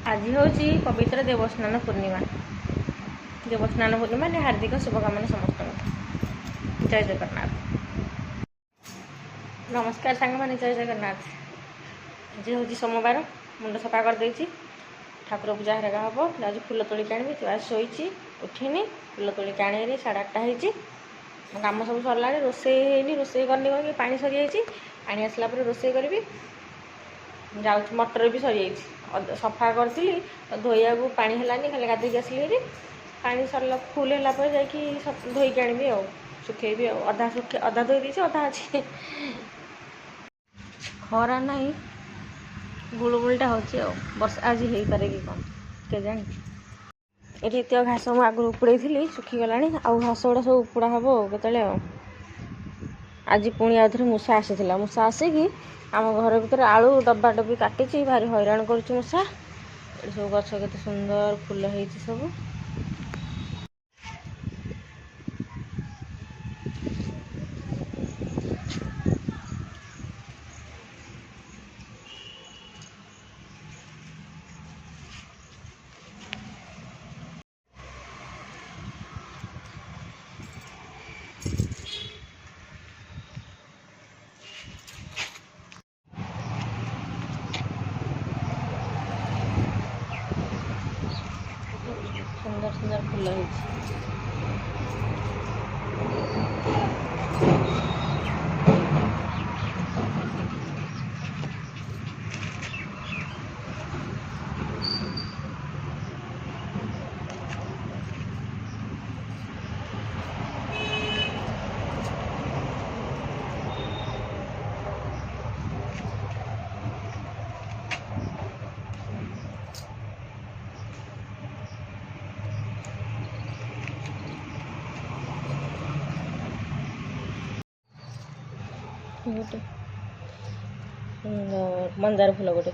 आज हूँ पवित्र देवस्नान पूर्णिमा। देवस्नान पूर्णिमा ने हार्दिक शुभकामना समस्त। जय जगन्नाथ। नमस्कार सांग मैंने, जय जगन्नाथ। आज हूँ सोमवार, मुंड सफा कर देछि, ठाकुर पूजा हरिका हम। आज फुल तोलिक आनी, आज शोची उठिनी, फुल तोलिक आनी 8:30 हो। कम सब सरला, रोषे रोषे करनी कि पानी सरी जाइए, पानी आसला रोषे करी जाऊँ। मटर भी सरी जाइए, सफा करी धोया को पानी है, खाली गाधोक आसली पानी सरला फुल है जा धोईक आनी आ सुखेबी अधा अधा धोई देती अधा अच्छे खरा ना गुलगुलटा हो वर्षा आज हो पारे कि कौन के जानी। ये एत घास मुझे आगुरी उपुड़े सुखीगला आउ घास गुड़ा सब उपुड़ा हम के आज पुणी आउ थे मूषा आसी मूषा आसिकी आम घर भर आलू डब्बा डब्बी काटी भारी हैरान कर मूषा। ये सब गछ के सुंदर फुल हो सब। सुंदर सुंदर फुल हो गोटे मंदार फूल गोटे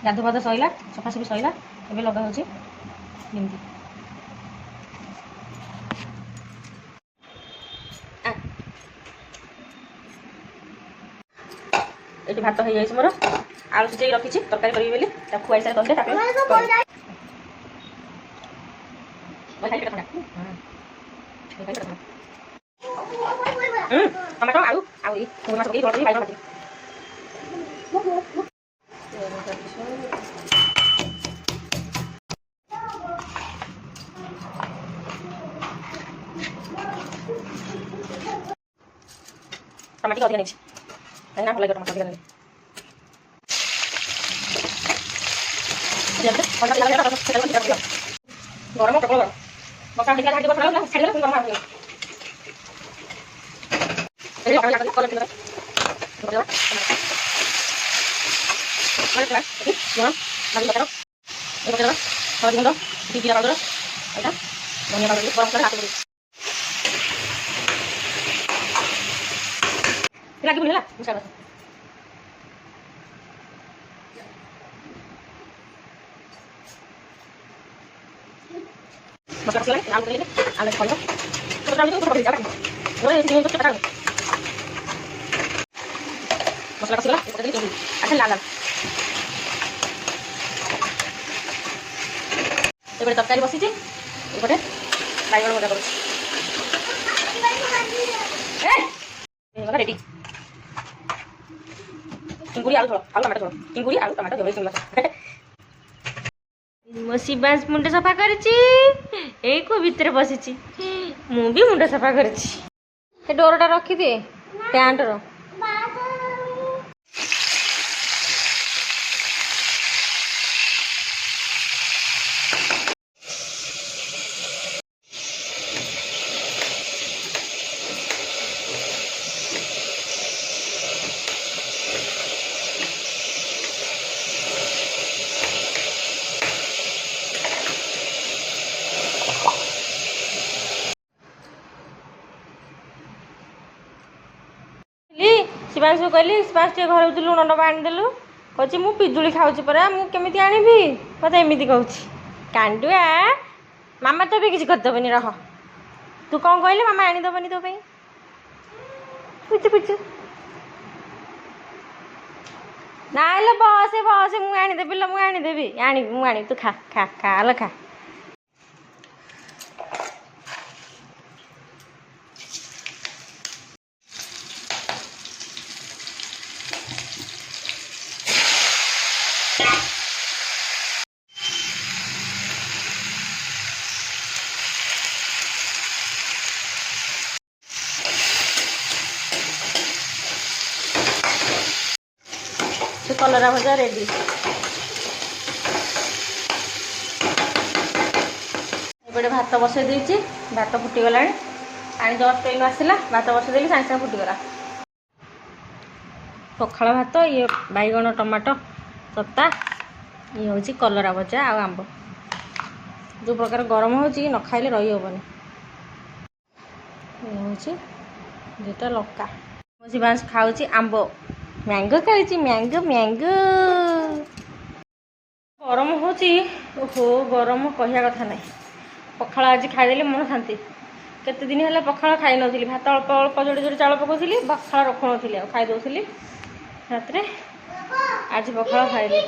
गाधु पाध सैला सफासफी सैला ए लगा हो ये भात हो जाए मोर आलू सिझे रखी तरकारी करी खुआई सारे कहले टमाटो आलू आउ टमाटी अधिक नहीं ना भल लगे टमाटर अधिक गरम प्रबल गरम बसा छाड़ी lagi boleh lah misalnya masuk ke sini alu ini alu koyo terus itu perlu dijaga boleh di sini untuk kita tahu masuk ke sini itu tadi ini akan lalan এবারে তরকারি বসিয়েছি এবারে বাইগণ ভজা করছি এই রেডি चिंगुड़ी आलू टमाटर झोल चिंगुड़ी आलू टमाटर झोल मो शिवांश मुंड सफा कर भितर बसी मु भी मुंड सफा कर डोरटा रखी दिए प्यांटर ଶିବାଂଶୁ କହିଲି ଶିବାଂଶ ଟିକେ ଘରେ ଲୁଣ ଡବା ଆଣିଦେଲୁ କହୁଛି ମୁଁ ପିଜୁଳି ଖାଉଛି ପରା ମୁଁ କେମିତି ଆଣିବି ମୋତେ ଏମିତି କହୁଛି କାଣ୍ଡୁଆ ମାମା ତ ବି କିଛି କରିଦେବନି ରହ ତୁ କ'ଣ କହିଲେ ମାମା ଆଣିଦେବନି ତୋ ପାଇଁ ପୁଚୁ ପୁଚୁ ନା ହେଲେ ବସେ ବସେ ମୁଁ ଆଣିଦେବି ଲୋ ମୁଁ ଆଣିଦେବି ଆଣିବି ମୁଁ ଆଣିବି ତୁ ଖା ଖା ଖା ଲୋ ଖା ସେ କଲରା ଭଜା ରେଡ଼ି ଏପଟେ ଭାତ ବସାଇ ଦେଇଛି ଭାତ ଫୁଟିଗଲାଣି ପାଣି ଜଷ୍ଟ ଏଇନୁ ଆସିଲା ଭାତ ବସାଇ ଦେଲି ସାଙ୍ଗେ ସାଙ୍ଗେ ଫୁଟିଗଲା ପଖାଳ ଭାତ ଇଏ ବାଇଗଣ ଟମାଟୋ ଚକଟା ଇଏ ହେଉଛି କଲରା ଭଜା ଆଉ ଆମ୍ବ ଯେଉଁ ପ୍ରକାର ଗରମ ହେଉଛି ନ ଖାଇଲେ ରହିହେବନି ଇଏ ହେଉଛି ଦୁଇଟା ଲଙ୍କା ମୋ ଶିବାଂଶ ଖାଉଛି ଆମ୍ବ ମ୍ୟାଙ୍ଗୋ ଖାଉଛି ମ୍ୟାଙ୍ଗୋ ମ୍ୟାଙ୍ଗୋ ଗରମ ହେଉଛି ଓହୋ ଗରମ କହିବା କଥା ନାହିଁ ପଖାଳ ଆଜି ଖାଇଦେଲି ମନ ଶାନ୍ତି କେତେ ଦିନ ହେଲା ପଖାଳ ଖାଇନଥିଲି ଭାତ ଅଳ୍ପ ଅଳ୍ପ ଯୋଡ଼େ ଯୋଡ଼େ ଚାଉଳ ପକାଉଥିଲି ପଖାଳ ରଖୁନଥିଲି ଆଉ ଖାଇଦେଉଥିଲି ରାତିରେ ଆଜି ପଖାଳ ଖାଇଲି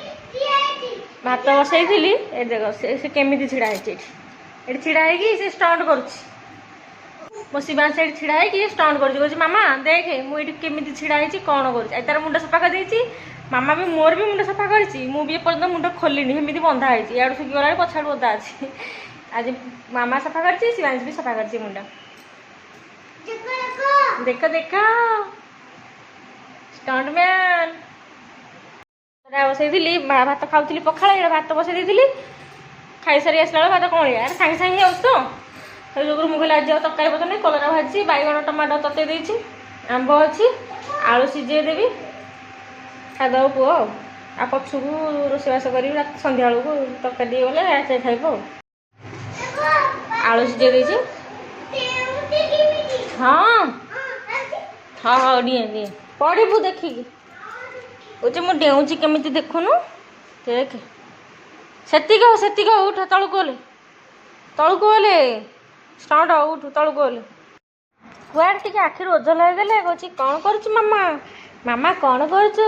ଭାତ ବସାଇଥିଲି ଏ ଦେଖ ସେ କେମିତି ଛିଡ଼ା ହେଇଛି ଏଠି ଛିଡ଼ା ହେଇକି ସେ ଷ୍ଟଣ୍ଟ କରୁଛି ମୋ ଶିବାଂଶ ଏଠି ଛିଡ଼ା ହେଇକି ଷ୍ଟଣ୍ଟ କରୁଛି କହୁଛି ମାମା ଦେଖେ ମୁଁ ଏଠି କେମିତି ଛିଡ଼ା ହେଇଛି କ'ଣ କରୁଛି ଆଜି ତାର ମୁଣ୍ଡ ସଫା କରିଦେଇଛି ମାମା ବି ମୋର ବି ମୁଣ୍ଡ ସଫା କରିଛି ମୁଁ ବି ଏପର୍ଯ୍ୟନ୍ତ ମୁଣ୍ଡ ଖୋଲିନି ସେମିତି ବନ୍ଧା ହେଇଛି ଇଆଡ଼ୁ ଶୁଖିଗଲାଣି ପଛଆଡ଼ୁ ଓଦା ଅଛି ଆଜି ମାମା ସଫା କରିଛି ଶିବାଂଶ ବି ସଫା କରିଛି ମୁଣ୍ଡ ଦେଖ ଦେଖ ଷ୍ଟଣ୍ଟ ମ୍ୟାନ୍ ବସେଇଥିଲି ଭାତ ଖାଉଥିଲି ପଖାଳ ଇଆଡ଼େ ଭାତ ବସେଇ ଦେଇଥିଲି ଖାଇସାରି ଆସିଲା ବେଳେ ଭାତ କ'ଣ ଇଆଡ଼େ ସାଙ୍ଗେ ସାଙ୍ଗେ ହେଇଯାଉଛି ତ ସେଇ ଯୋଗୁରୁ ମୁଁ କହିଲି ଆଜି ଆଉ ତରକାରୀ ପତ୍ର ନାହିଁ କଲରା ଭାଜିଛି ବାଇଗଣ ଟମାଟୋ ତତେଇ ଦେଇଛି ଆମ୍ବ ଅଛି ଆଳୁ ସିଝେଇ ଦେବି ଖାଇଦେବ ପୁଅ ଆଉ ପଛକୁ ରୋଷେଇବାସ କରିବି ସନ୍ଧ୍ୟାବେଳକୁ ତରକାରୀ ଟିକେ ଗଲେ ରାତିରେ ଖାଇବ ଆଉ ଆଳୁ ସିଝେଇ ଦେଇଛି ହଁ ହଁ ହଉ ନିଏ ନିଏ ପଢ଼ିବୁ ଦେଖିକି କହୁଛି ମୁଁ ଡେଉଁଛି କେମିତି ଦେଖୁନୁ ଦେଖେ ସେତିକି ହଉ ଉଠ ତଳକୁ ଗଲେ ଷ୍ଟଣ୍ଟ ଉଠୁ ତଳକୁ ଗଲେ କୁଆଡ଼େ ଟିକେ ଆଖିରୁ ଓଜନ ହେଇଗଲେ କହୁଛି କ'ଣ କରୁଛୁ ମାମା ମାମା କ'ଣ କରୁଛୁ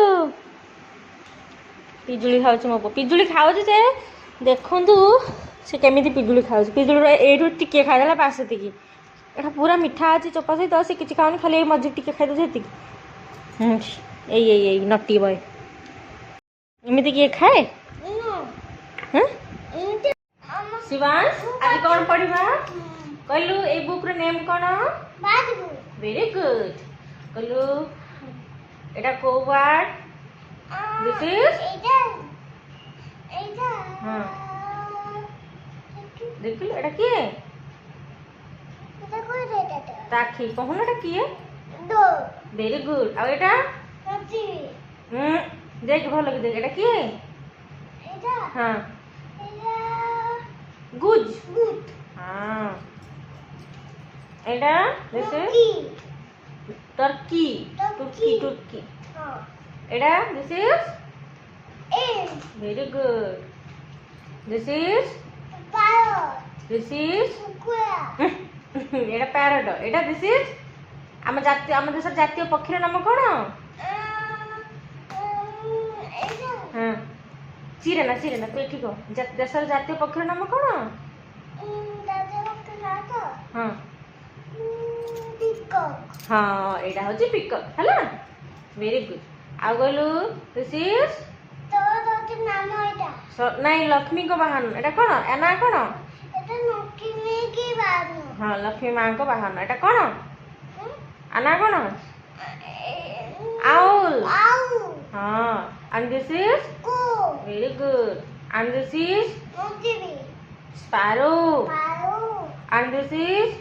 ପିଜୁଳି ଖାଉଛି ମୋ ପୁଅ ପିଜୁଳି ଖାଉଛି ଯେ ଦେଖନ୍ତୁ ସେ କେମିତି ପିଜୁଳି ଖାଉଛି ପିଜୁଳିର ଏଇଠୁ ଟିକିଏ ଖାଇଦେଲା ବାସ୍ ସେତିକି ଏଇଟା ପୁରା ମିଠା ଅଛି ଚୋପା ସହିତ ସେ କିଛି ଖାଉନି ଖାଲି ଏଇ ମଝିରେ ଟିକେ ଖାଇଦେଉଛି ସେତିକି ଏଇ ନଟି ବୟ ଏମିତି କିଏ ଖାଏ ଶିବାଂଶ ଆଜି କ'ଣ ପଢ଼ିବା କହିଲୁ ଏଇ ବୁକ୍ର ନେମ୍ କ'ଣ ଭେରି ଗୁଡ୍ କହିଲୁ ଏଇଟା କୋଉ ୱାର୍ଡ ଦିସ୍ ଇଜ୍ ହଁ ଦେଖିଲୁ ଏଇଟା କିଏ ତାଖି କହୁନ ଏଇଟା କିଏ ଭେରି ଗୁଡ୍ ଆଉ ଏଇଟା ଦେଖ ଭଲ କି ଦେଖ ଏଇଟା କିଏ ହଁ ଗୁଜ୍ ହଁ ଏଇଟା ଟର୍କି ଏଇଟା this is very good this is ଏଇଟା ପ୍ୟାରଟ ଏଇଟା ଦିସ୍ ଇଜ୍ ଆମ ଦେଶର ଜାତୀୟ ପକ୍ଷୀର ନାମ କ'ଣ ହଁ ଚିରେନା ତୁ ଏଠି କହ ଦେଶର ଜାତୀୟ ପକ୍ଷୀର ନାମ କ'ଣ ହଁ ହଁ ଏଇଟା ହେଉଛି ପିକକ୍ ହେଲା ଭେରି ଗୁଡ୍ ଆଉ କହିଲୁ ଦିସ୍ ଇଜ୍ ନାଇଁ ଲକ୍ଷ୍ମୀଙ୍କ ବାହନ ଏଇଟା କ'ଣ ୟା ନାଁ କ'ଣ ହଁ ଲକ୍ଷ୍ମୀ ମାଙ୍କ ବାହନ ଏଇଟା କ'ଣ ଆ ନାଁ କ'ଣ ଆଉଲ୍ ହଁ and this is very good and this is sparrow and this is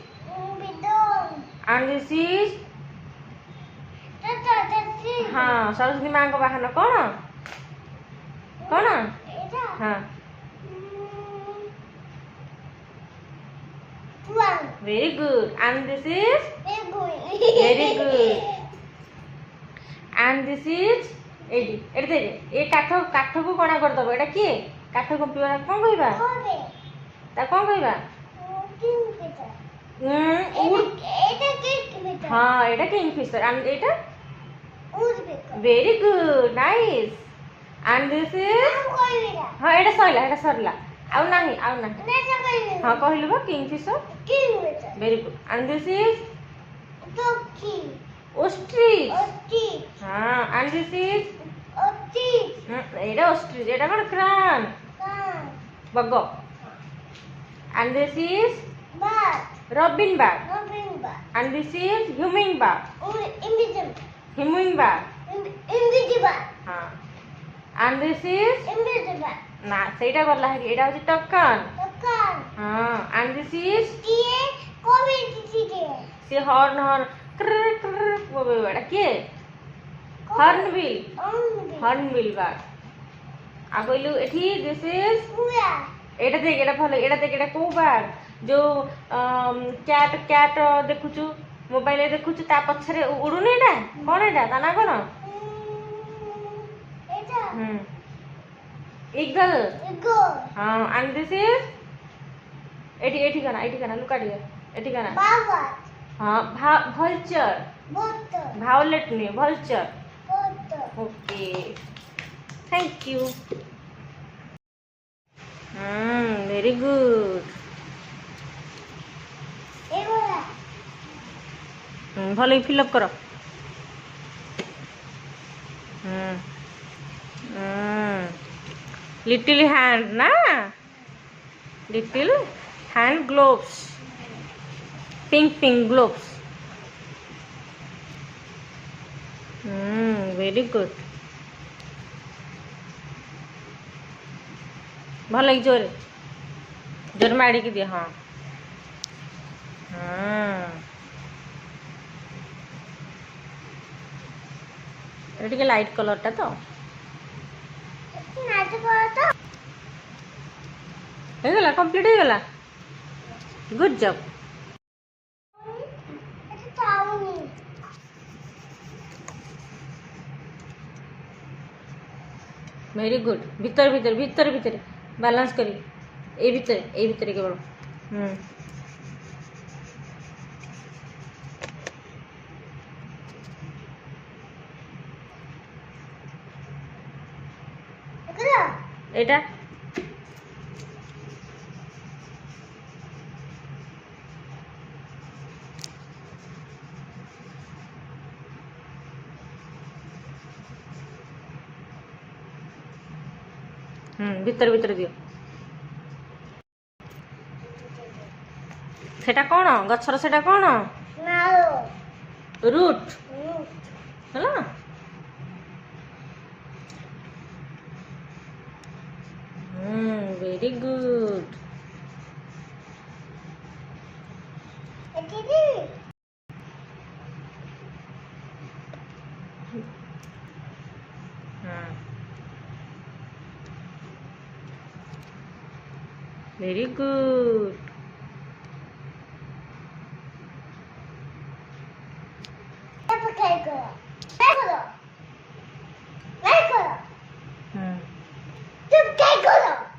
हाँ सरस्वती माँ को बाहन कौन हाँ very good and this is very good and this is ଏଇଠି ଏଠି ଦେଖେ ଏ କାଠକୁ କଣା କରିଦେବ ଏଇଟା କିଏ କାଠକୁ କ'ଣ କହିବା ତା କ'ଣ କହିବା ହଁ ଏଇଟା କିଙ୍ଗଫିଶର and ଏଇଟା very good nice and this is ହଁ ଏଇଟା ସରିଲା ଆଉ ନାହିଁ ହଁ କହିଲୁ ବା Kingfisher very good and this is ostrich हाँ and this is Etah ostrich एटा कौन crane bug and this is robin bug and this is hummingbird हाँ and this is ना सेटा गला है एटा होची टकन हाँ and this is से हॉर्न वो बेटा के हॉर्नबिल बाग आ कहलु एठी दिस इज एटा देख एटा भलो एटा देख एटा को बाग जो कैट देखुछु मोबाइल रे देखुछु ता पछरे उडुनी एटा कोन एटा ता ना कोन ईगल हां एंड दिस इज एठी कना लुका दिया एठी कना हाँ vulture violet नहीं vulture okay thank you very good भले फिलअप करो लिटिल हैंड ना little hand gloves pink gloves very good भल जोर माड़ी की दिए हाँ ये लाइट कलर टा तो गला कंप्लीट हो गला गुड जॉब वेरी गुड भीतर बैलेंस करी ए भीतर केवल एटा भीतर दियो सेटा कौन गछर सेटा कौन रूट है very good very good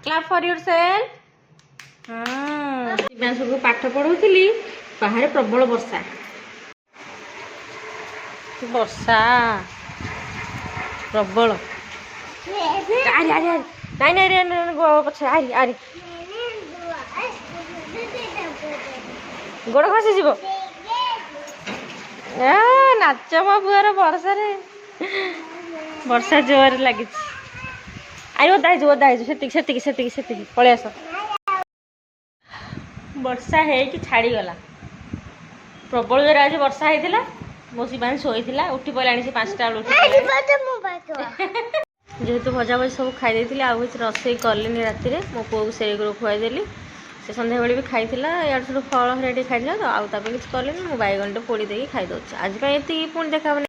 clap for yourself सब पाठ पढ़ौली बाहर प्रबल वर्षा प्रबल पछे आरी गोड़ खसी जीव नाच मो पुअर वर्षा जोर लगी आई ओदा से पलि आस वर्षा है कि छाड़ी गला प्रबल जोर आज वर्षा होता मो शिवानी शोई उठी पड़ा से 5टा जेहेतु भजा भजी सब खाई आगे रोसे कले राति मो पुओ को से खुआदेली से सन्ध्या बेले भी खाई यार सब फल हरिया खाई तो आउे किसी कल मो बैगन टे पोड़ी देकी खाई आज ये पुणी देखा